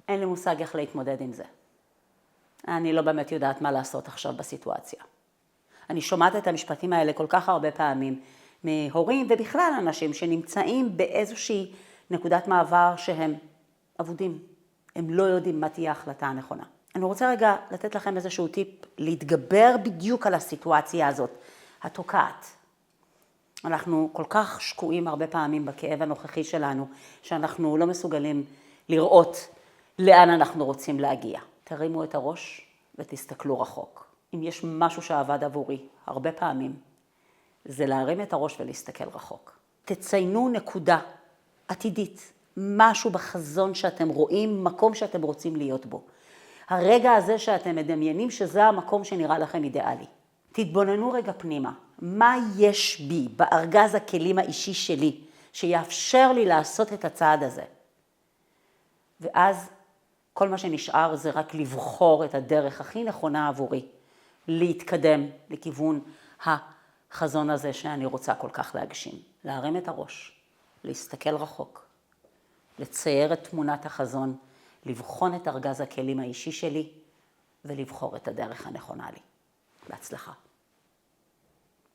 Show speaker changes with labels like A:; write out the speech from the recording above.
A: אין לי מושג איך להתמודד עם זה. אני לא באמת יודעת מה לעשות עכשיו בסיטואציה. אני שומעת את המשפטים האלה כל כך הרבה פעמים מהורים ובכלל אנשים שנמצאים באיזושהי נקודת מעבר שהם אבודים. הם לא יודעים מה תהיה ההחלטה הנכונה. אני רוצה רגע לתת לכם איזשהו טיפ להתגבר בדיוק על הסיטואציה הזאת, התוקעת. אנחנו כל כך שקועים הרבה פעמים בכאב הנוכחי שלנו, שאנחנו לא מסוגלים לראות לאן אנחנו רוצים להגיע. תרימו את הראש ותסתכלו רחוק. אם יש משהו שעבד עבורי הרבה פעמים, זה להרים את הראש ולהסתכל רחוק. תציינו נקודה עתידית, משהו בחזון שאתם רואים, מקום שאתם רוצים להיות בו. הרגע הזה שאתם מדמיינים שזה המקום שנראה לכם אידיאלי. תתבוננו רגע פנימה, מה יש בי בארגז הכלים האישי שלי שיאפשר לי לעשות את הצעד הזה. ואז כל מה שנשאר זה רק לבחור את הדרך הכי נכונה עבורי, להתקדם לכיוון החזון הזה שאני רוצה כל כך להגשים. להרים את הראש, להסתכל רחוק, לצייר את תמונת החזון, לבחון את ארגז הכלים האישי שלי ולבחור את הדרך הנכונה לי. בהצלחה.